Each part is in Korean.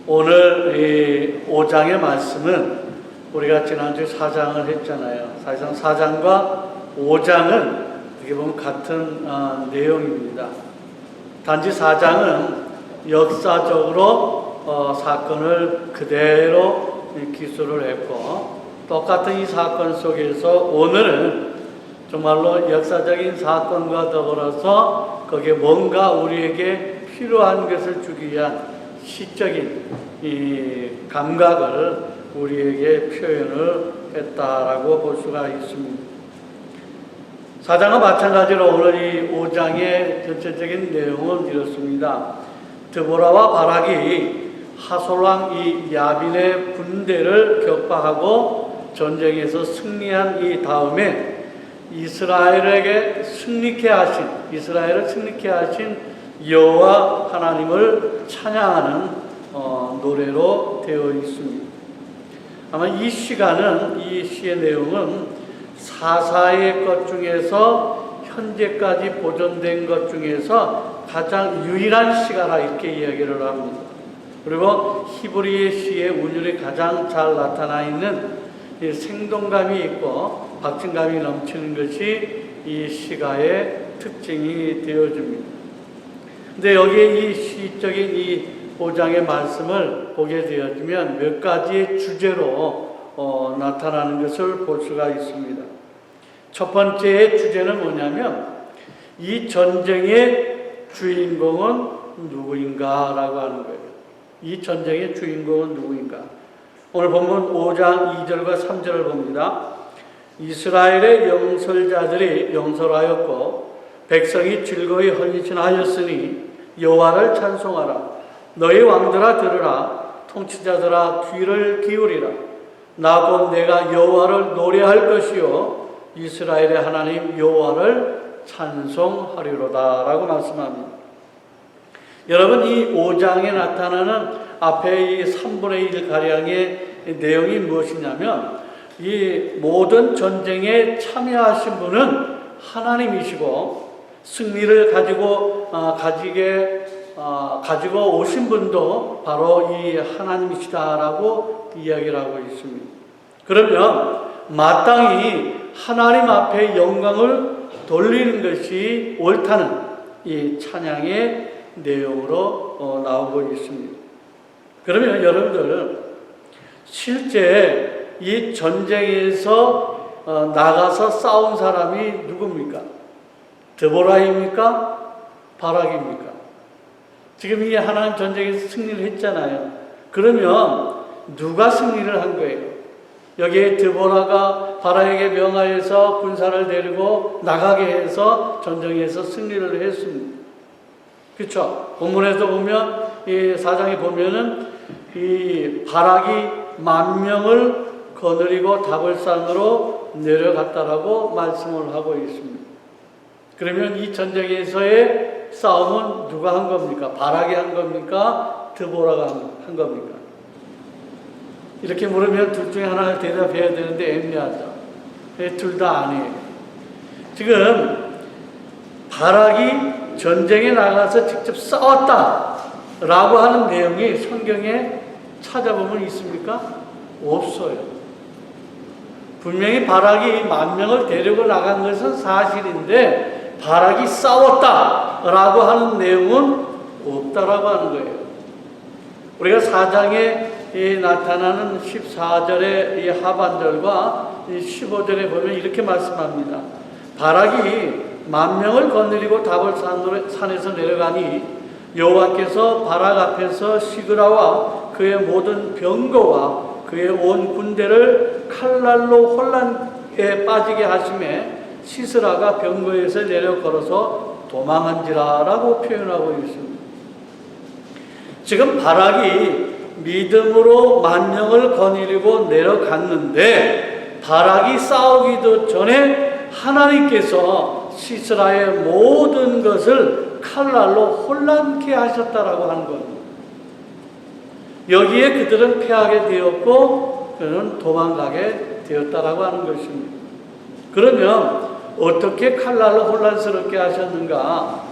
오늘 이 5장의 말씀은 우리가 지난주에 4장을 했잖아요. 사실상 4장과 5장은 어떻게 보면 같은 내용입니다. 단지 4장은 역사적으로 사건을 그대로 기술을 했고, 똑같은 이 사건 속에서 오늘은 정말로 역사적인 사건과 더불어서 거기에 뭔가 우리에게 필요한 것을 주기 위한 시적인 이 감각을 우리에게 표현을 했다라고 볼 수가 있습니다. 4장과 마찬가지로 오늘 이 5장의 전체적인 내용은 이렇습니다. 드보라와 바락이 하솔왕 이 야빈의 군대를 격파하고 전쟁에서 승리한 이 다음에 이스라엘을 승리케 하신 여호와 하나님을 찬양하는 노래로 되어 있습니다. 아마 이 시가는, 이 시의 내용은 사사의 것 중에서 현재까지 보존된 것 중에서 가장 유일한 시가라 이렇게 이야기를 합니다. 그리고 히브리의 시의 운율이 가장 잘 나타나 있는 생동감이 있고 박진감이 넘치는 것이 이 시가의 특징이 되어집니다. 근데 여기에 이 시적인 이 5장의 말씀을 보게 되어지면 몇 가지의 주제로 나타나는 것을 볼 수가 있습니다. 첫 번째의 주제는 뭐냐면 이 전쟁의 주인공은 누구인가라고 하는 거예요. 이 전쟁의 주인공은 누구인가? 오늘 본문 5장 2절과 3절을 봅니다. 이스라엘의 영설자들이 영설하였고 백성이 즐거이 헌신하였으니 여호와를 찬송하라. 너희 왕들아 들으라. 통치자들아 귀를 기울이라. 나 곧 내가 여호와를 노래할 것이요 이스라엘의 하나님 여호와를 찬송하리로다 라고 말씀합니다. 여러분, 이 5장에 나타나는 앞에 이 3분의 1 가량의 내용이 무엇이냐면 이 모든 전쟁에 참여하신 분은 하나님이시고 승리를 가지고 오신 분도 바로 이 하나님이시다라고 이야기를 하고 있습니다. 그러면 마땅히 하나님 앞에 영광을 돌리는 것이 옳다는 이 찬양의 내용으로 나오고 있습니다. 그러면 여러분들, 실제 이 전쟁에서 나가서 싸운 사람이 누굽니까? 드보라입니까? 바락입니까? 지금 이 하나님 전쟁에서 승리를 했잖아요. 그러면 누가 승리를 한 거예요? 여기에 드보라가 바락에게 명하여서 군사를 데리고 나가게 해서 전쟁에서 승리를 했습니다. 그렇죠? 본문에서 보면 이 4장에 보면은 이 바락이 10,000명을 거느리고 다볼산으로 내려갔다라고 말씀을 하고 있습니다. 그러면 이 전쟁에서의 싸움은 누가 한 겁니까? 바락이 한 겁니까? 드보라가 한 겁니까? 이렇게 물으면 둘 중에 하나를 대답해야 되는데 애매하죠. 둘 다 아니에요. 지금 바락이 전쟁에 나가서 직접 싸웠다라고 하는 내용이 성경에 찾아보면 있습니까? 없어요. 분명히 바락이 10,000명을 데리고 나간 것은 사실인데 바락이 싸웠다라고 하는 내용은 없다라고 하는 거예요. 우리가 4장에 나타나는 14절의 이 하반절과 15절에 보면 이렇게 말씀합니다. 바락이 10,000명을 거느리고 다볼산에서 내려가니 여호와께서 바락 앞에서 시그라와 그의 모든 병거와 그의 온 군대를 칼날로 혼란에 빠지게 하심에 시스라가 병거에서 내려 걸어서 도망한지라라고 표현하고 있습니다. 지금 바락이 믿음으로 10,000명을 거느리고 내려갔는데 바락이 싸우기도 전에 하나님께서 시스라의 모든 것을 칼날로 혼란케 하셨다라고 하는 겁니다. 여기에 그들은 패하게 되었고 그는 도망가게 되었다라고 하는 것입니다. 그러면 어떻게 칼날로 혼란스럽게 하셨는가?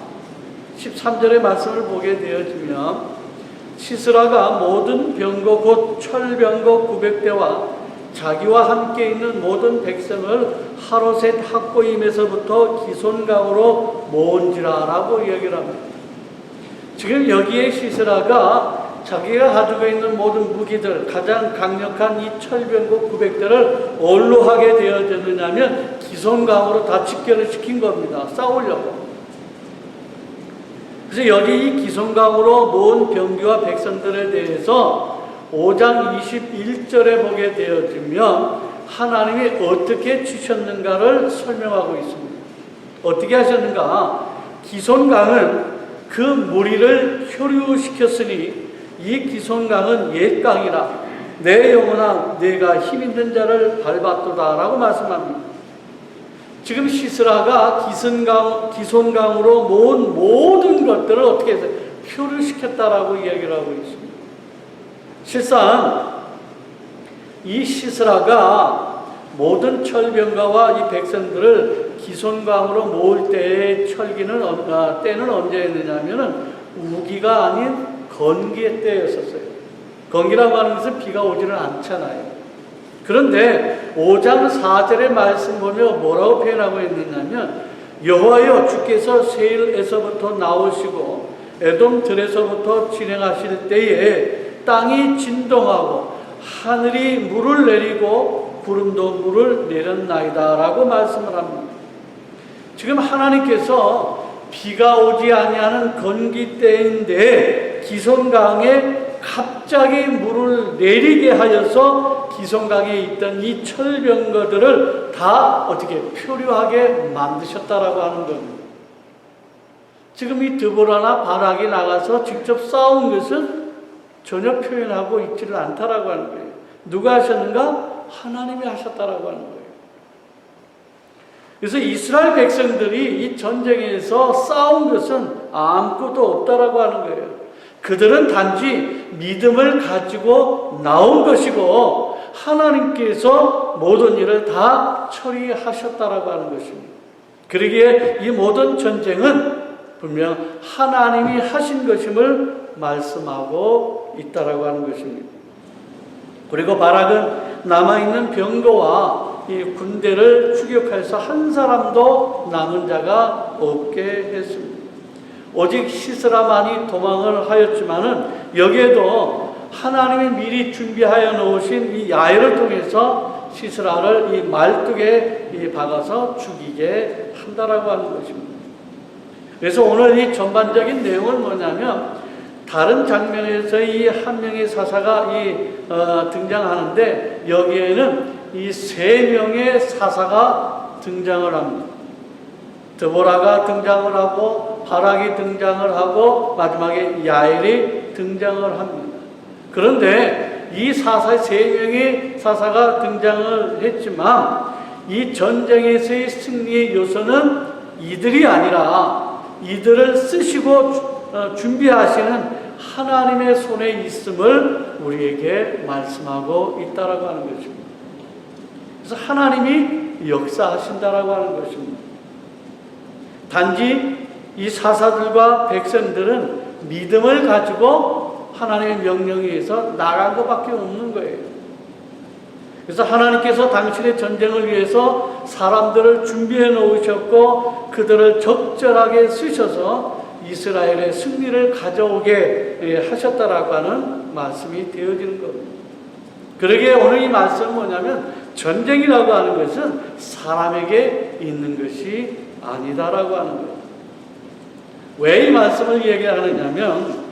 13절의 말씀을 보게 되어지면 시스라가 모든 병거 곧 철병거 900대와 자기와 함께 있는 모든 백성을 하로셋 학고임에서부터 기손강으로 모은지라라고 이야기를 합니다. 지금 여기에 시스라가 자기가 가지고 있는 모든 무기들, 가장 강력한 이 철병거 900대를 어디로 하게 되어졌느냐면 기손강으로 다 집결을 시킨 겁니다. 싸우려고. 그래서 여기 이 기손강으로 모은 병기와 백성들에 대해서 5장 21절에 보게 되어지면 하나님이 어떻게 주셨는가를 설명하고 있습니다. 어떻게 하셨는가? 기손강은 그 무리를 표류시켰으니 이 기손강은 옛강이라 내 영혼아 내가 힘있는 자를 밟았도다 라고 말씀합니다. 지금 시스라가 기손강으로 모은 모든 것들을 어떻게 해서 표류시켰다라고 이야기를 하고 있습니다. 실상 이 시스라가 모든 철병가와 이 백성들을 기손강으로 모을 때의 때는 언제였느냐면은 우기가 아닌 건기의 때였었어요. 건기라고 하는 것은 비가 오지는 않잖아요. 그런데 5장 4절의 말씀 보면 뭐라고 표현하고 있느냐면 여호와여 주께서 세일에서부터 나오시고 에돔 들에서부터 진행하실 때에 땅이 진동하고 하늘이 물을 내리고 구름도 물을 내렸나이다 라고 말씀을 합니다. 지금 하나님께서 비가 오지 아니하는 건기 때인데 기손강에 갑자기 물을 내리게 하여서 기손강에 있던 이 철병거들을 다 어떻게 표류하게 만드셨다라고 하는 겁니다. 지금 이 드보라나 바락이 나가서 직접 싸운 것은 전혀 표현하고 있지를 않다라고 하는 거예요. 누가 하셨는가? 하나님이 하셨다라고 하는 거예요. 그래서 이스라엘 백성들이 이 전쟁에서 싸운 것은 아무것도 없다라고 하는 거예요. 그들은 단지 믿음을 가지고 나온 것이고 하나님께서 모든 일을 다 처리하셨다라고 하는 것입니다. 그러기에 이 모든 전쟁은 분명 하나님이 하신 것임을 말씀하고 있다라고 하는 것입니다. 그리고 바락은 남아있는 병거와 이 군대를 추격해서 한 사람도 남은 자가 없게 했습니다. 오직 시스라만이 도망을 하였지만은 여기에도 하나님이 미리 준비하여 놓으신 이 야훼를 통해서 시스라를 이 말뚝에 박아서 죽이게 한다라고 하는 것입니다. 그래서 오늘 이 전반적인 내용은 뭐냐면 다른 장면에서 이 한 명의 사사가 등장하는데 여기에는 이 세 명의 사사가 등장을 합니다. 드보라가 등장을 하고 바락이 등장을 하고 마지막에 야엘이 등장을 합니다. 그런데 이 세 명의 사사가 등장을 했지만 이 전쟁에서의 승리의 요소는 이들이 아니라 이들을 쓰시고 준비하시는 하나님의 손에 있음을 우리에게 말씀하고 있다라고 하는 것입니다. 그래서 하나님이 역사하신다라고 하는 것입니다. 단지 이 사사들과 백성들은 믿음을 가지고 하나님의 명령에 의해서 나간 것밖에 없는 거예요. 그래서 하나님께서 당신의 전쟁을 위해서 사람들을 준비해 놓으셨고 그들을 적절하게 쓰셔서 이스라엘의 승리를 가져오게 하셨다라고 하는 말씀이 되어지는 겁니다. 그러기에 오늘 이 말씀은 뭐냐면 전쟁이라고 하는 것은 사람에게 있는 것이 아니다라고 하는 거예요. 왜 이 말씀을 얘기하느냐면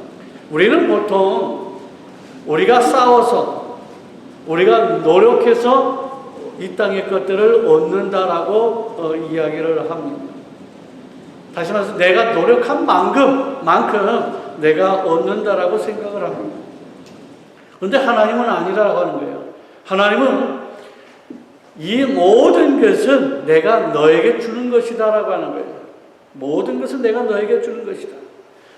우리는 보통 우리가 싸워서 우리가 노력해서 이 땅의 것들을 얻는다라고 이야기를 합니다. 다시 말해서 내가 노력한 만큼 내가 얻는다라고 생각을 합니다. 그런데 하나님은 아니라고 하는 거예요. 하나님은 이 모든 것은 내가 너에게 주는 것이다라고 하는 거예요. 모든 것은 내가 너에게 주는 것이다.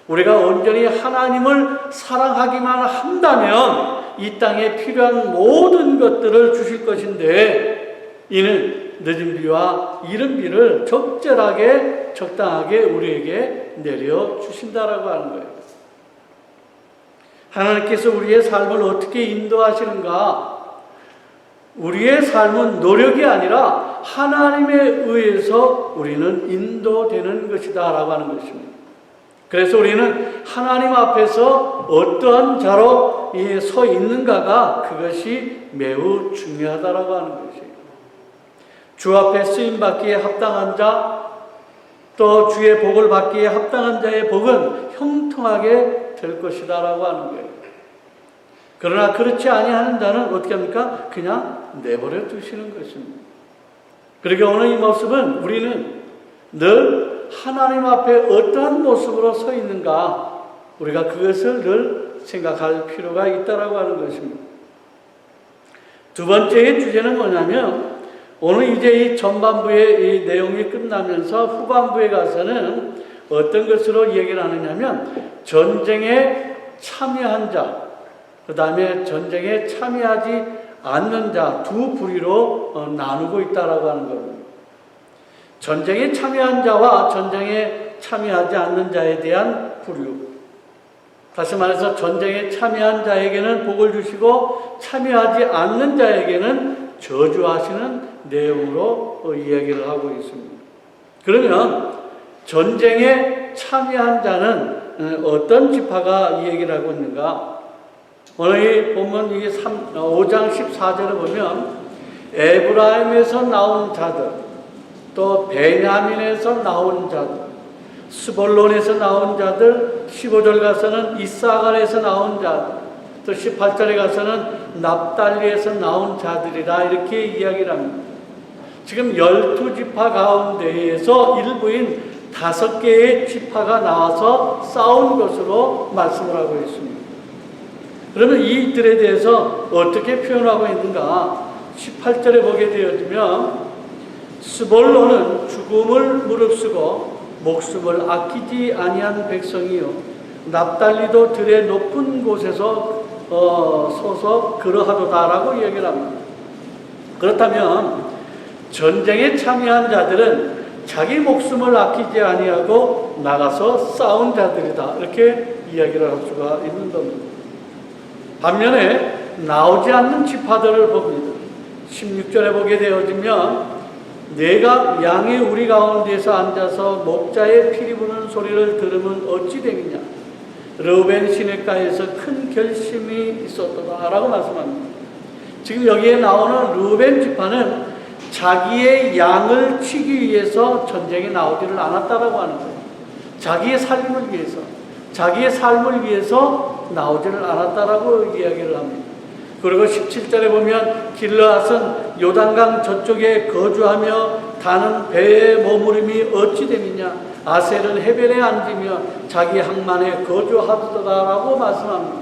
우리가 온전히 하나님을 사랑하기만 한다면 이 땅에 필요한 모든 것들을 주실 것인데 이는 늦은 비와 이른 비를 적절하게 적당하게 우리에게 내려주신다라고 하는 거예요. 하나님께서 우리의 삶을 어떻게 인도하시는가? 우리의 삶은 노력이 아니라 하나님에 의해서 우리는 인도되는 것이다 라고 하는 것입니다. 그래서 우리는 하나님 앞에서 어떠한 자로 서 있는가가 그것이 매우 중요하다라고 하는 것이에요. 주 앞에 쓰임받기에 합당한 자, 또 주의 복을 받기에 합당한 자의 복은 형통하게 될 것이다 라고 하는 거예요. 그러나 그렇지 아니하는 자는 어떻게 합니까? 그냥 내버려 두시는 것입니다. 그러니까 오늘 이 모습은 우리는 늘 하나님 앞에 어떠한 모습으로 서 있는가, 우리가 그것을 늘 생각할 필요가 있다라고 하는 것입니다. 두 번째의 주제는 뭐냐면, 오늘 이제 이 전반부의 이 내용이 끝나면서 후반부에 가서는 어떤 것으로 얘기를 하느냐면, 전쟁에 참여한 자, 그 다음에 전쟁에 참여하지 않는 자 두 부류로 나누고 있다라고 하는 겁니다. 전쟁에 참여한 자와 전쟁에 참여하지 않는 자에 대한 부류. 다시 말해서 전쟁에 참여한 자에게는 복을 주시고 참여하지 않는 자에게는 저주하시는 내용으로 이야기를 하고 있습니다. 그러면 전쟁에 참여한 자는 어떤 지파가 이 얘기를 하고 있는가? 오늘 보면 5장 14절을 보면 에브라임에서 나온 자들, 또 베냐민에서 나온 자들, 스볼론에서 나온 자들, 15절 가서는 이사갈에서 나온 자들, 또 18절에 가서는 납달리에서 나온 자들이라 이렇게 이야기를 합니다. 지금 12지파 가운데에서 일부인 5개의 지파가 나와서 싸운 것으로 말씀을 하고 있습니다. 그러면 이들에 대해서 어떻게 표현하고 있는가? 18절에 보게 되어지면 스볼론은 죽음을 무릅쓰고 목숨을 아끼지 아니한 백성이요, 납달리도 들의 높은 곳에서 서서 그러하도다라고 얘기를 합니다. 그렇다면 전쟁에 참여한 자들은 자기 목숨을 아끼지 아니하고 나가서 싸운 자들이다, 이렇게 이야기를 할 수가 있는 겁니다. 반면에 나오지 않는 지파들을 봅니다. 16절에 보게 되어지면 내가 양의 우리 가운데서 앉아서 목자의 피리 부는 소리를 들으면 어찌 되겠냐? 르우벤 시냇가에서 큰 결심이 있었다 라고 말씀합니다. 지금 여기에 나오는 르우벤 지파는 자기의 양을 치기 위해서 전쟁에 나오지를 않았다라고 하는 거예요. 자기의 삶을 위해서, 자기의 삶을 위해서 나오지를 않았다라고 이야기를 합니다. 그리고 17절에 보면 길르앗은 요단강 저쪽에 거주하며 다는 배의 머무림이 어찌 됨이냐? 아셀은 해변에 앉으며 자기 항만에 거주하더라라고 말씀합니다.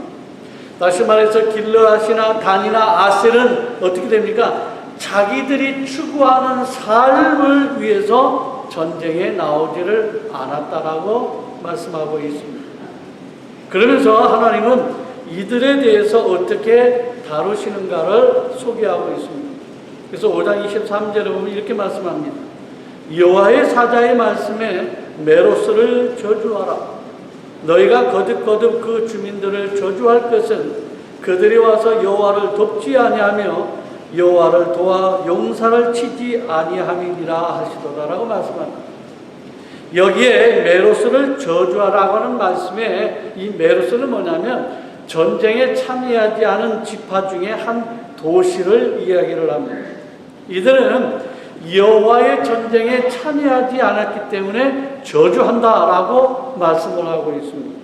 다시 말해서 길르앗이나 단이나 아셀은 어떻게 됩니까? 자기들이 추구하는 삶을 위해서 전쟁에 나오지를 않았다라고 말씀하고 있습니다. 그러면서 하나님은 이들에 대해서 어떻게 다루시는가를 소개하고 있습니다. 그래서 5장 23절에 보면 이렇게 말씀합니다. 여호와의 사자의 말씀에 메로스를 저주하라. 너희가 거듭거듭 그 주민들을 저주할 것은 그들이 와서 여호와를 돕지 아니하며 여호와를 도와 용사를 치지 아니함이니라 하시도다라고 말씀합니다. 여기에 메로스를 저주하라고 하는 말씀에 이 메로스는 뭐냐면 전쟁에 참여하지 않은 지파 중에 한 도시를 이야기를 합니다. 이들은 여호와의 전쟁에 참여하지 않았기 때문에 저주한다라고 말씀을 하고 있습니다.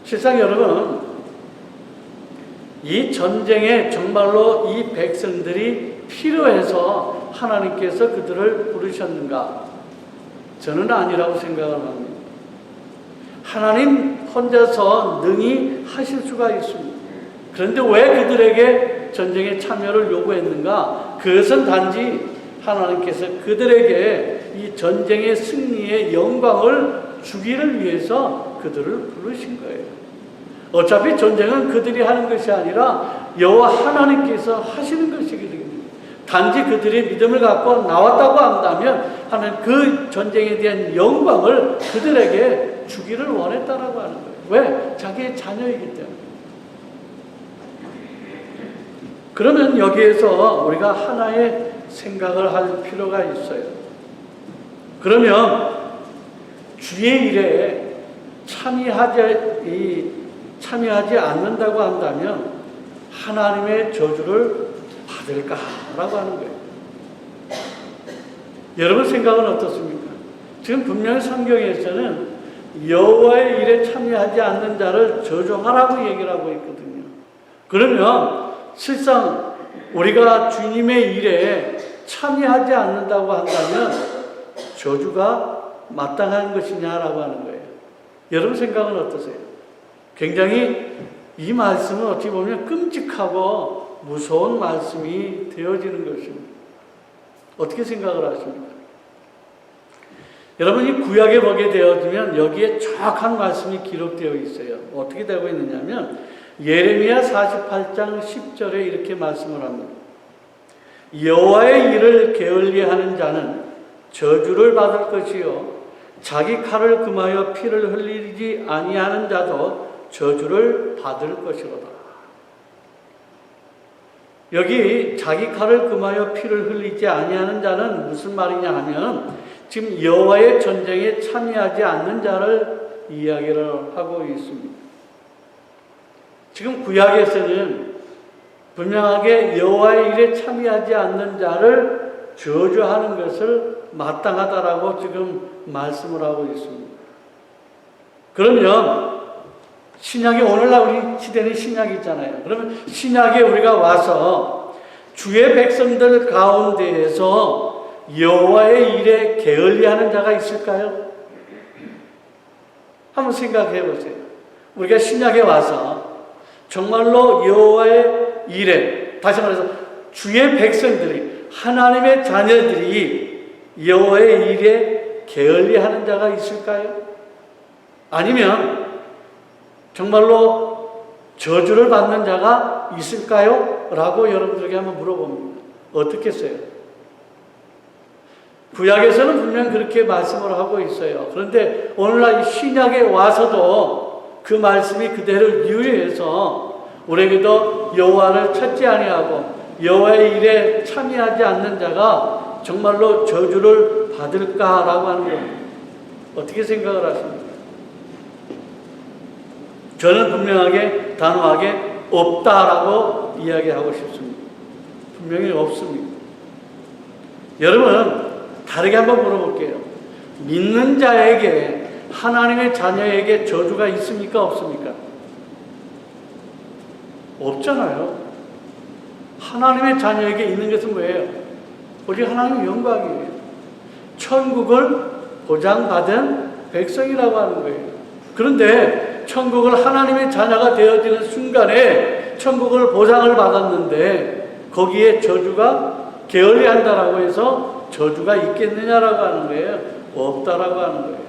실상 여러분, 이 전쟁에 정말로 이 백성들이 필요해서 하나님께서 그들을 부르셨는가? 저는 아니라고 생각을 합니다. 하나님 혼자서 능히 하실 수가 있습니다. 그런데 왜 그들에게 전쟁에 참여를 요구했는가? 그것은 단지 하나님께서 그들에게 이 전쟁의 승리의 영광을 주기를 위해서 그들을 부르신 거예요. 어차피 전쟁은 그들이 하는 것이 아니라 여호와 하나님께서 하시는 것이거든요. 단지 그들이 믿음을 갖고 나왔다고 한다면 하는 그 전쟁에 대한 영광을 그들에게 주기를 원했다라고 하는 거예요. 왜? 자기의 자녀이기 때문에. 그러면 여기에서 우리가 하나의 생각을 할 필요가 있어요. 그러면 주의 일에 참여하지 않는다고 한다면 하나님의 저주를 받을까라고 하는 거예요. 여러분 생각은 어떻습니까? 지금 분명히 성경에서는 여호와의 일에 참여하지 않는 자를 저주하라고 얘기를 하고 있거든요. 그러면 실상 우리가 주님의 일에 참여하지 않는다고 한다면 저주가 마땅한 것이냐라고 하는 거예요. 여러분 생각은 어떠세요? 굉장히 이 말씀은 어떻게 보면 끔찍하고 무서운 말씀이 되어지는 것입니다. 어떻게 생각을 하십니까? 여러분이 구약에 보게 되어지면 여기에 정확한 말씀이 기록되어 있어요. 어떻게 되고 있느냐면 예레미야 48장 10절에 이렇게 말씀을 합니다. 여호와의 일을 게을리하는 자는 저주를 받을 것이요 자기 칼을 금하여 피를 흘리지 아니하는 자도 저주를 받을 것이로다. 여기 자기 칼을 금하여 피를 흘리지 아니하는 자는 무슨 말이냐 하면 지금 여호와의 전쟁에 참여하지 않는 자를 이야기를 하고 있습니다. 지금 구약에서는 분명하게 여호와의 일에 참여하지 않는 자를 저주하는 것을 마땅하다라고 지금 말씀을 하고 있습니다. 그러면 신약에 오늘날 우리 시대는 신약이 있잖아요. 그러면 신약에 우리가 와서 주의 백성들 가운데에서 여호와의 일에 게을리하는 자가 있을까요? 한번 생각해 보세요. 우리가 신약에 와서 정말로 여호와의 일에, 다시 말해서 주의 백성들이, 하나님의 자녀들이 여호와의 일에 게을리하는 자가 있을까요? 아니면 정말로 저주를 받는 자가 있을까요? 라고 여러분들에게 한번 물어봅니다. 어떻겠어요? 구약에서는 분명 그렇게 말씀을 하고 있어요. 그런데 오늘날 신약에 와서도 그 말씀이 그대로 유효해서 우리에게도 여호와를 찾지 아니하고 여호와의 일에 참여하지 않는 자가 정말로 저주를 받을까라고 하는 겁니다. 어떻게 생각을 하십니까? 저는 분명하게 단호하게 없다라고 이야기하고 싶습니다. 분명히 없습니다. 여러분 다르게 한번 물어볼게요. 믿는 자에게, 하나님의 자녀에게 저주가 있습니까? 없습니까? 없잖아요. 하나님의 자녀에게 있는 것은 뭐예요? 우리 하나님의 영광이에요. 천국을 보장받은 백성이라고 하는 거예요. 그런데 천국을 하나님의 자녀가 되어지는 순간에 천국을 보장을 받았는데 거기에 저주가 게을리한다라고 해서 저주가 있겠느냐라고 하는 거예요. 없다라고 하는 거예요.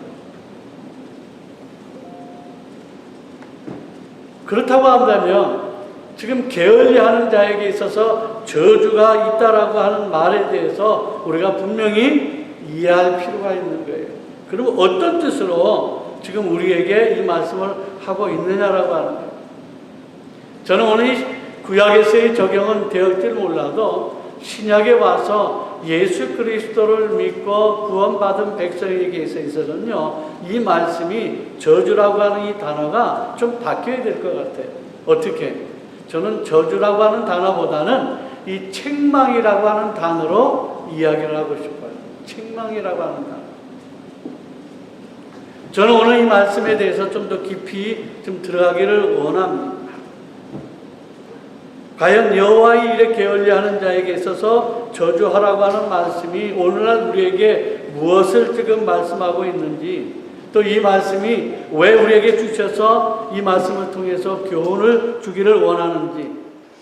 그렇다고 한다면 지금 게을리하는 자에게 있어서 저주가 있다라고 하는 말에 대해서 우리가 분명히 이해할 필요가 있는 거예요. 그리고 어떤 뜻으로 지금 우리에게 이 말씀을 하고 있느냐라고 하는 거예요. 저는 오늘 구약에서의 적용은 되었을지 몰라도 신약에 와서 예수 그리스도를 믿고 구원받은 백성에게 있어서는요, 이 말씀이 저주라고 하는 이 단어가 좀 바뀌어야 될 것 같아요. 어떻게? 저는 저주라고 하는 단어보다는 이 책망이라고 하는 단어로 이야기를 하고 싶어요. 책망이라고 하는 단어. 저는 오늘 이 말씀에 대해서 좀 더 깊이 좀 들어가기를 원합니다. 과연 여호와의 일에 게을리하는 자에게 있어서 저주하라고 하는 말씀이 오늘날 우리에게 무엇을 지금 말씀하고 있는지, 또 이 말씀이 왜 우리에게 주셔서 이 말씀을 통해서 교훈을 주기를 원하는지,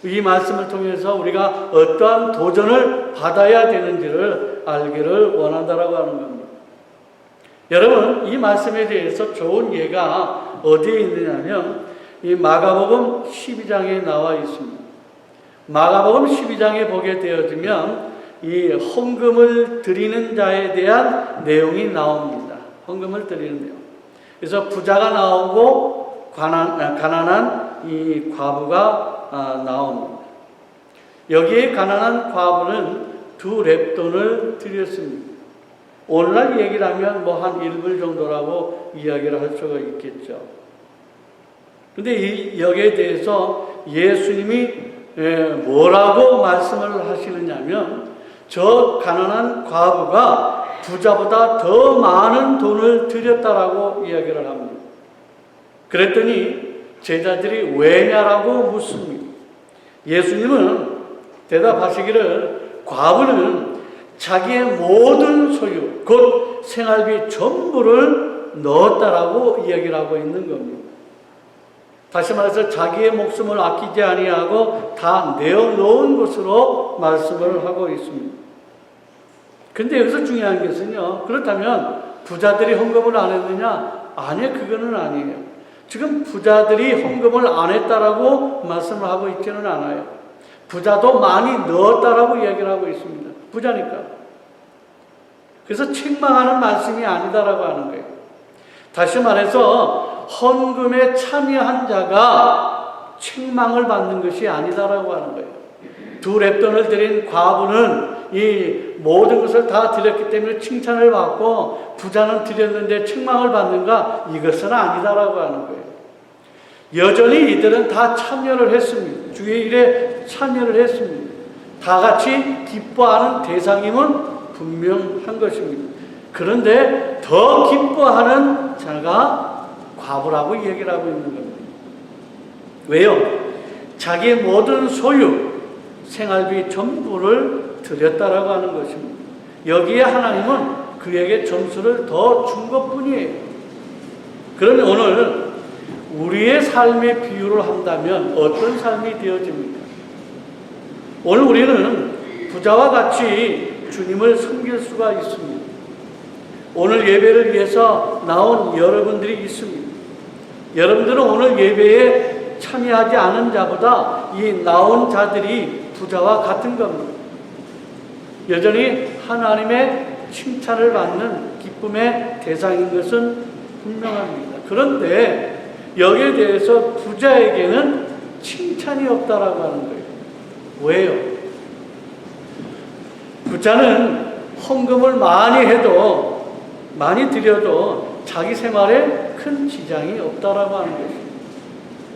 이 말씀을 통해서 우리가 어떠한 도전을 받아야 되는지를 알기를 원한다라고 하는 겁니다. 여러분, 이 말씀에 대해서 좋은 예가 어디에 있느냐면 이 마가복음 12장에 나와 있습니다. 마가복음 12장에 보게 되어지면 이 헌금을 드리는 자에 대한 내용이 나옵니다. 헌금을 드리는 내용. 그래서 부자가 나오고 가난한 이 과부가 나옵니다. 여기에 가난한 과부는 2렙돈을 드렸습니다. 오늘날 얘기를 하면 뭐 한 1불 정도라고 이야기를 할 수가 있겠죠. 근데 여기에 대해서 예수님이 뭐라고 말씀을 하시느냐면, 저 가난한 과부가 부자보다 더 많은 돈을 드렸다라고 이야기를 합니다. 그랬더니 제자들이 왜냐라고 묻습니다. 예수님은 대답하시기를, 과부는 자기의 모든 소유, 곧 생활비 전부를 넣었다라고 이야기를 하고 있는 겁니다. 다시 말해서 자기의 목숨을 아끼지 아니하고 다 내어놓은 것으로 말씀을 하고 있습니다. 근데 여기서 중요한 것은요, 그렇다면 부자들이 헌금을 안 했느냐? 아니요, 그거는 아니에요. 지금 부자들이 헌금을 안 했다라고 말씀을 하고 있지는 않아요. 부자도 많이 넣었다라고 이야기를 하고 있습니다. 부자니까. 그래서 책망하는 말씀이 아니다라고 하는 거예요. 다시 말해서 헌금에 참여한 자가 책망을 받는 것이 아니다라고 하는 거예요. 2렙돈을 드린 과부는 이 모든 것을 다 드렸기 때문에 칭찬을 받고, 부자는 드렸는데 책망을 받는가? 이것은 아니다라고 하는 거예요. 여전히 이들은 다 참여를 했습니다. 주의 일에 참여를 했습니다. 다 같이 기뻐하는 대상임은 분명한 것입니다. 그런데 더 기뻐하는 자가 과부라고 얘기를 하고 있는 겁니다. 왜요? 자기의 모든 소유, 생활비 전부를 드렸다라고 하는 것입니다. 여기에 하나님은 그에게 점수를 더 준 것뿐이에요. 그러면 오늘 우리의 삶의 비유를 한다면 어떤 삶이 되어집니까? 오늘 우리는 부자와 같이 주님을 섬길 수가 있습니다. 오늘 예배를 위해서 나온 여러분들이 있습니다. 여러분들은 오늘 예배에 참여하지 않은 자보다 이 나온 자들이 부자와 같은 겁니다. 여전히 하나님의 칭찬을 받는 기쁨의 대상인 것은 분명합니다. 그런데 여기에 대해서 부자에게는 칭찬이 없다라고 하는 거예요. 왜요? 부자는 헌금을 많이 해도, 많이 드려도 자기 생활에 큰 지장이 없다라고 하는 것입니다.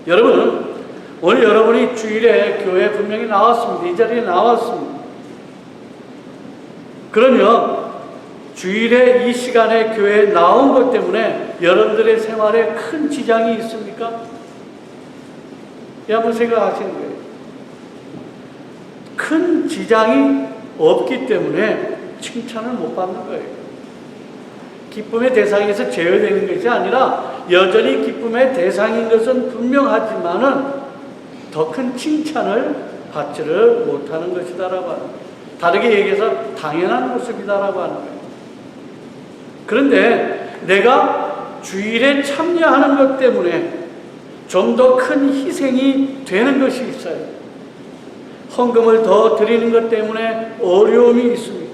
여러분, 오늘 여러분이 주일에 교회에 분명히 나왔습니다. 이 자리에 나왔습니다. 그러면 주일에 이 시간에 교회에 나온 것 때문에 여러분들의 생활에 큰 지장이 있습니까? 한번 생각하시는 거예요. 큰 지장이 없기 때문에 칭찬을 못 받는 거예요. 기쁨의 대상에서 제외되는 것이 아니라 여전히 기쁨의 대상인 것은 분명하지만은 더 큰 칭찬을 받지를 못하는 것이다라고 하는 거예요. 다르게 얘기해서 당연한 모습이다라고 하는 거예요. 그런데 내가 주일에 참여하는 것 때문에 좀 더 큰 희생이 되는 것이 있어요. 헌금을 더 드리는 것 때문에 어려움이 있습니다.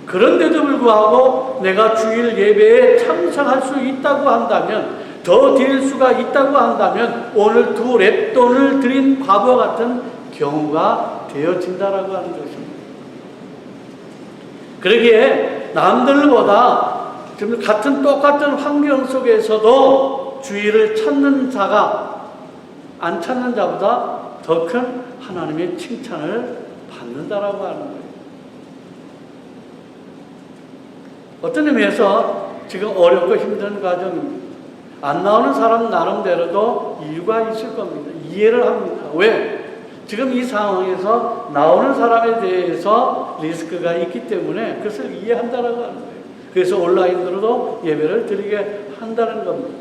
그런데도 불구하고 내가 주일 예배에 참석할 수 있다고 한다면, 더 드릴 수가 있다고 한다면 오늘 2렙돈을 드린 과부와 같은 경우가 되어진다라고 하는 것입니다. 그러기에 남들보다 지금 똑같은 환경 속에서도 주일을 찾는 자가 안 찾는 자보다 더 큰 하나님의 칭찬을 받는다라고 하는 거예요. 어떤 의미에서 지금 어렵고 힘든 과정입니다. 안 나오는 사람 나름대로도 이유가 있을 겁니다. 이해를 합니다. 왜? 지금 이 상황에서 나오는 사람에 대해서 리스크가 있기 때문에 그것을 이해한다라고 하는 거예요. 그래서 온라인으로도 예배를 드리게 한다는 겁니다.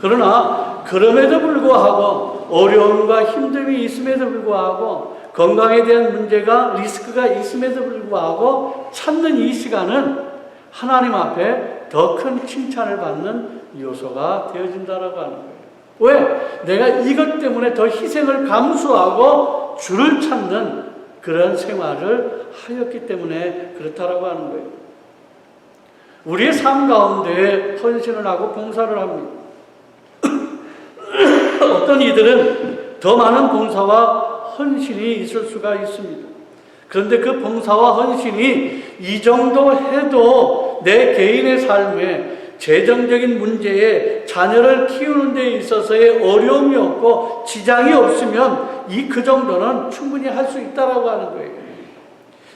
그러나 그럼에도 불구하고 어려움과 힘듦이 있음에도 불구하고 건강에 대한 문제가 리스크가 있음에도 불구하고 찾는 이 시간은 하나님 앞에 더 큰 칭찬을 받는 요소가 되어진다라고 하는 거예요. 왜? 내가 이것 때문에 더 희생을 감수하고 주를 찾는 그런 생활을 하였기 때문에 그렇다라고 하는 거예요. 우리의 삶 가운데 헌신을 하고 봉사를 합니다. 어떤 이들은 더 많은 봉사와 헌신이 있을 수가 있습니다. 그런데 그 봉사와 헌신이 이 정도 해도 내 개인의 삶에 재정적인 문제에 자녀를 키우는 데 있어서의 어려움이 없고 지장이 없으면 그 정도는 충분히 할 수 있다라고 하는 거예요.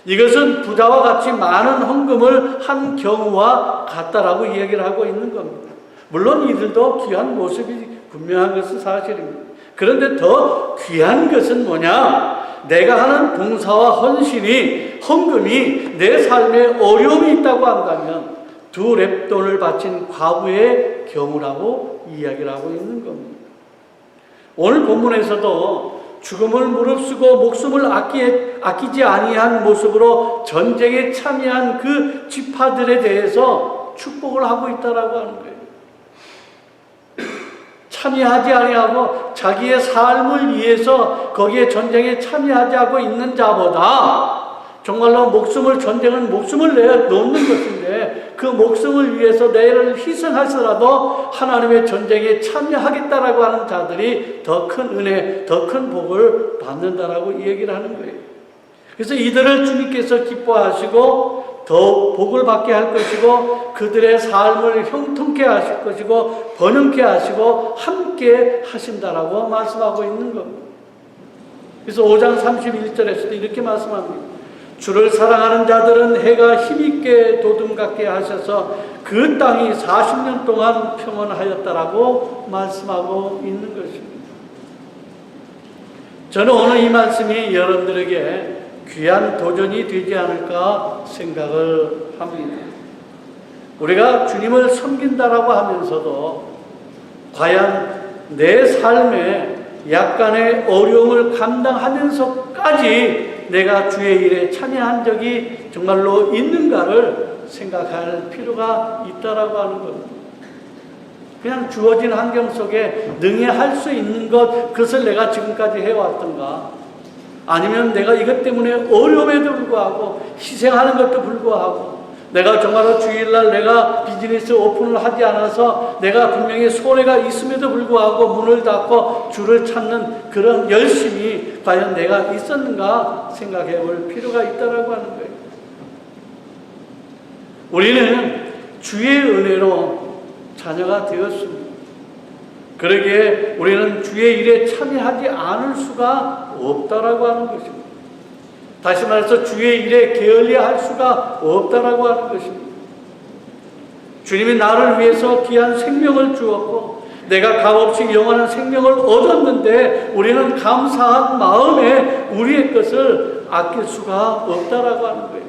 이것은 부자와 같이 많은 헌금을 한 경우와 같다라고 이야기를 하고 있는 겁니다. 물론 이들도 귀한 모습이 분명한 것은 사실입니다. 그런데 더 귀한 것은 뭐냐? 내가 하는 봉사와 헌금이 내 삶에 어려움이 있다고 한다면 2 렙돈을 바친 과부의 경우라고 이야기를 하고 있는 겁니다. 오늘 본문에서도 죽음을 무릅쓰고 목숨을 아끼지 아니한 모습으로 전쟁에 참여한 그 지파들에 대해서 축복을 하고 있다라고 하는 거예요. 참여하지 아니하고 자기의 삶을 위해서 거기에 전쟁에 참여하지 않고 있는 자보다 정말로 전쟁은 목숨을 내놓는 것인데 그 목숨을 위해서 내를 희생하서라도 하나님의 전쟁에 참여하겠다라고 하는 자들이 더 큰 은혜, 더 큰 복을 받는다라고 이 얘기를 하는 거예요. 그래서 이들을 주님께서 기뻐하시고 더 복을 받게 할 것이고 그들의 삶을 형통케 하실 것이고 번영케 하시고 함께 하신다라고 말씀하고 있는 겁니다. 그래서 5장 31절에서도 이렇게 말씀합니다. 주를 사랑하는 자들은 해가 힘있게 도둠같게 하셔서 그 땅이 40년 동안 평온하였다라고 말씀하고 있는 것입니다. 저는 오늘 이 말씀이 여러분들에게 귀한 도전이 되지 않을까 생각을 합니다. 우리가 주님을 섬긴다라고 하면서도 과연 내 삶에 약간의 어려움을 감당하면서까지 내가 주의 일에 참여한 적이 정말로 있는가를 생각할 필요가 있다라고 하는 겁니다. 그냥 주어진 환경 속에 능히 할 수 있는 그것을 내가 지금까지 해왔던가, 아니면 내가 이것 때문에 어려움에도 불구하고 희생하는 것도 불구하고 내가 정말로 주일날 내가 비즈니스 오픈을 하지 않아서 내가 분명히 손해가 있음에도 불구하고 문을 닫고 주를 찾는 그런 열심이 과연 내가 있었는가 생각해 볼 필요가 있다라고 하는 거예요. 우리는 주의 은혜로 자녀가 되었습니다. 그러기에 우리는 주의 일에 참여하지 않을 수가 없다라고 하는 것입니다. 다시 말해서 주의 일에 게을리할 수가 없다라고 하는 것입니다. 주님이 나를 위해서 귀한 생명을 주었고 내가 값없이 영원한 생명을 얻었는데 우리는 감사한 마음에 우리의 것을 아낄 수가 없다라고 하는 거예요.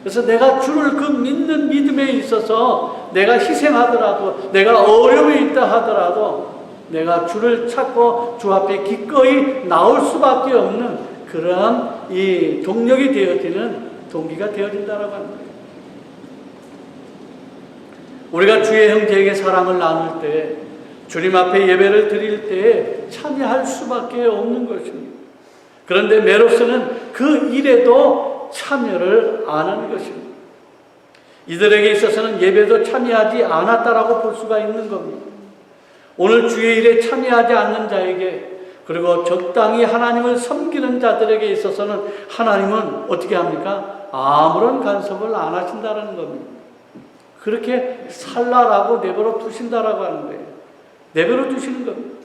그래서 내가 주를 그 믿는 믿음에 있어서 내가 희생하더라도 내가 어려움이 있다 하더라도 내가 주를 찾고 주 앞에 기꺼이 나올 수밖에 없는 그러한 이 동력이 되어지는 동기가 되어진다라고 하는 거예요. 우리가 주의 형제에게 사랑을 나눌 때 주님 앞에 예배를 드릴 때 참여할 수밖에 없는 것입니다. 그런데 메로스는 그 일에도 참여를 안 하는 것입니다. 이들에게 있어서는 예배도 참여하지 않았다라고 볼 수가 있는 겁니다. 오늘 주의 일에 참여하지 않는 자에게 그리고 적당히 하나님을 섬기는 자들에게 있어서는 하나님은 어떻게 합니까? 아무런 간섭을 안 하신다는 겁니다. 그렇게 살라라고 내버려 두신다라고 하는 거예요. 내버려 두시는 겁니다.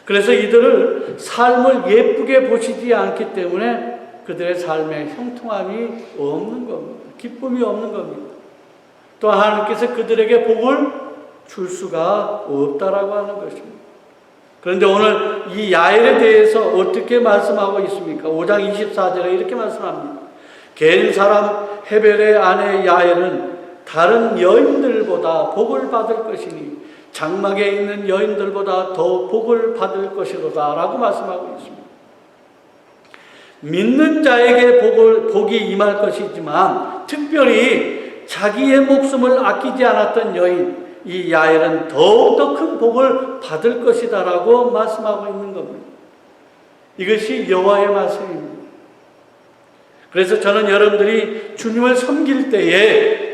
그래서 이들을 삶을 예쁘게 보시지 않기 때문에 그들의 삶에 형통함이 없는 겁니다. 기쁨이 없는 겁니다. 또 하나님께서 그들에게 복을 줄 수가 없다라고 하는 것입니다. 그런데 오늘 이 야엘에 대해서 어떻게 말씀하고 있습니까? 5장 24절에 이렇게 말씀합니다. 겐 사람 헤벨의 아내 야엘은 다른 여인들보다 복을 받을 것이니 장막에 있는 여인들보다 더 복을 받을 것이로다 라고 말씀하고 있습니다. 믿는 자에게 복이 임할 것이지만 특별히 자기의 목숨을 아끼지 않았던 여인 이 야엘은 더욱더 큰 복을 받을 것이다 라고 말씀하고 있는 겁니다. 이것이 여호와의 말씀입니다. 그래서 저는 여러분들이 주님을 섬길 때에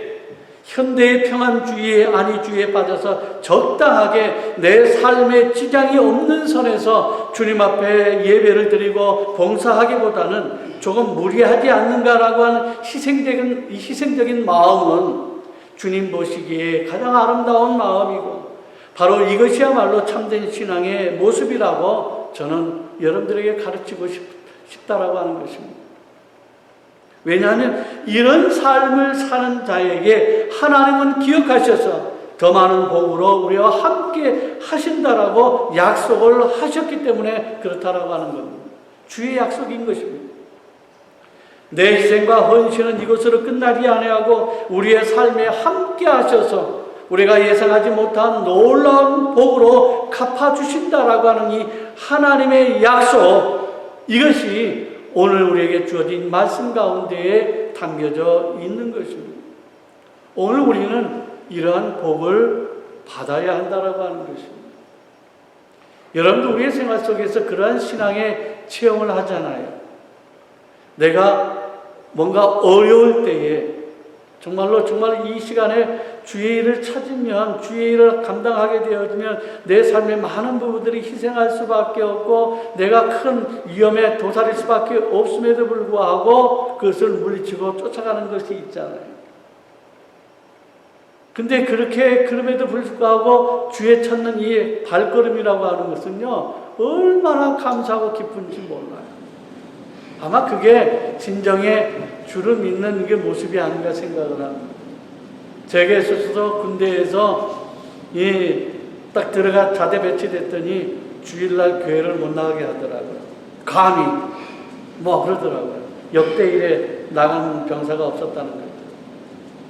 현대의 평안주의에 안위주의에 빠져서 적당하게 내 삶에 지장이 없는 선에서 주님 앞에 예배를 드리고 봉사하기보다는 조금 무리하지 않는가라고 하는 희생적인 마음은 주님 보시기에 가장 아름다운 마음이고, 바로 이것이야말로 참된 신앙의 모습이라고 저는 여러분들에게 가르치고 싶다라고 하는 것입니다. 왜냐하면 이런 삶을 사는 자에게 하나님은 기억하셔서 더 많은 복으로 우리와 함께 하신다라고 약속을 하셨기 때문에 그렇다라고 하는 겁니다. 주의 약속인 것입니다. 내 희생과 헌신은 이것으로 끝나지 아니하고 우리의 삶에 함께 하셔서 우리가 예상하지 못한 놀라운 복으로 갚아주신다라고 하는 이 하나님의 약속, 이것이 오늘 우리에게 주어진 말씀 가운데에 담겨져 있는 것입니다. 오늘 우리는 이러한 복을 받아야 한다라고 하는 것입니다. 여러분도 우리의 생활 속에서 그러한 신앙의 체험을 하잖아요. 내가 뭔가 어려울 때에 정말 이 시간에 주의 일을 찾으면, 주의 일을 감당하게 되어지면 내 삶의 많은 부분들이 희생할 수밖에 없고 내가 큰 위험에 도사릴 수밖에 없음에도 불구하고 그것을 물리치고 쫓아가는 것이 있잖아요. 근데 그럼에도 불구하고 주의 찾는 이 발걸음이라고 하는 것은요, 얼마나 감사하고 기쁜지 몰라요. 아마 그게 진정의 주를 믿는 게 모습이 아닌가 생각을 합니다. 제게 있어서도 군대에서 딱 들어가 자대 배치됐더니 주일날 교회를 못 나가게 하더라고요. 감히 그러더라고요. 역대 일에 나간 병사가 없었다는 거예요.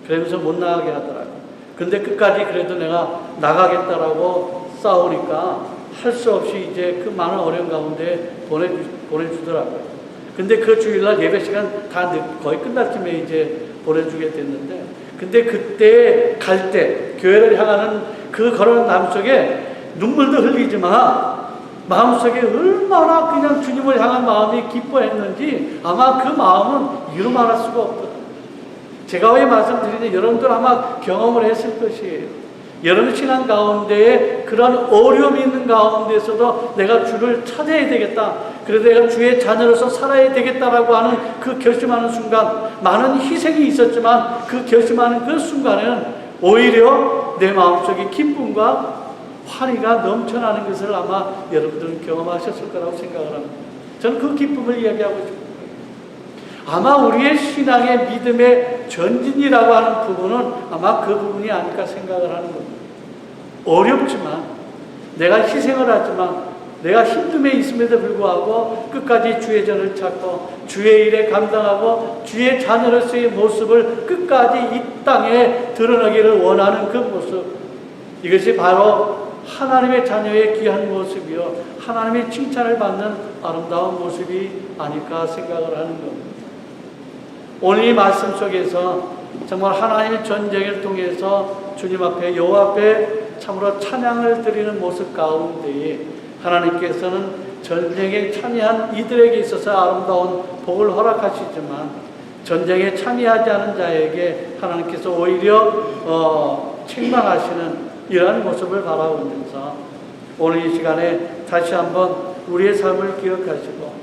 그러면서 못 나가게 하더라고요. 근데 끝까지 그래도 내가 나가겠다라고 싸우니까 할 수 없이 이제 그 많은 어려운 가운데 보내주더라고요. 근데 그 주일날 예배 시간 다 거의 끝날 쯤에 이제 보내주게 됐는데, 근데 그때 갈 때 교회를 향하는 그 걸어가는 마음속에 눈물도 흘리지만 마음속에 얼마나 그냥 주님을 향한 마음이 기뻐했는지 아마 그 마음은 이루 말할 수가 없더라고요. 제가 왜 말씀드리는지 여러분들 아마 경험을 했을 것이에요. 여러분 신앙 가운데에 그런 어려움이 있는 가운데서도 내가 주를 찾아야 되겠다, 그래서 내가 주의 자녀로서 살아야 되겠다라고 하는 그 결심하는 순간, 많은 희생이 있었지만 그 결심하는 그 순간에는 오히려 내 마음속에 기쁨과 환희가 넘쳐나는 것을 아마 여러분들은 경험하셨을 거라고 생각을 합니다. 저는 그 기쁨을 이야기하고 싶습니다. 아마 우리의 신앙의 믿음의 전진이라고 하는 부분은 아마 그 부분이 아닐까 생각을 하는 겁니다. 어렵지만, 내가 희생을 하지만, 내가 힘듦에 있음에도 불구하고 끝까지 주의 전을 찾고 주의 일에 감당하고 주의 자녀로서의 모습을 끝까지 이 땅에 드러내기를 원하는 그 모습, 이것이 바로 하나님의 자녀의 귀한 모습이요, 하나님의 칭찬을 받는 아름다운 모습이 아닐까 생각을 하는 겁니다. 오늘 이 말씀 속에서 정말 하나님의 전쟁을 통해서 주님 앞에, 여호와 앞에 참으로 찬양을 드리는 모습 가운데에 하나님께서는 전쟁에 참여한 이들에게 있어서 아름다운 복을 허락하시지만 전쟁에 참여하지 않은 자에게 하나님께서 오히려 책망하시는 이러한 모습을 바라보면서 오늘 이 시간에 다시 한번 우리의 삶을 기억하시고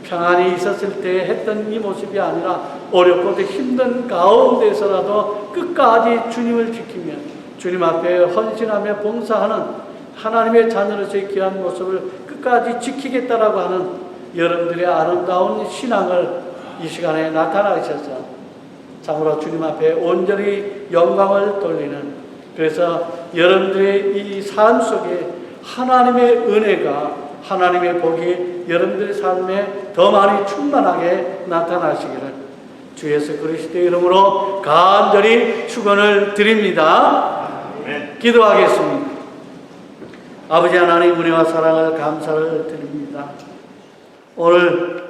평안이 있었을 때 했던 이 모습이 아니라 어렵고 힘든 가운데서라도 끝까지 주님을 지키며 주님 앞에 헌신하며 봉사하는 하나님의 자녀로서의 귀한 모습을 끝까지 지키겠다라고 하는 여러분들의 아름다운 신앙을 이 시간에 나타나셔서 참으로 주님 앞에 온전히 영광을 돌리는, 그래서 여러분들의 이 삶 속에 하나님의 은혜가, 하나님의 복이 여러분들의 삶에 더 많이 충만하게 나타나시기를 주 예수 그리스도의 이름으로 간절히 축원을 드립니다. 기도하겠습니다. 아버지 하나님, 은혜와 사랑을 감사를 드립니다. 오늘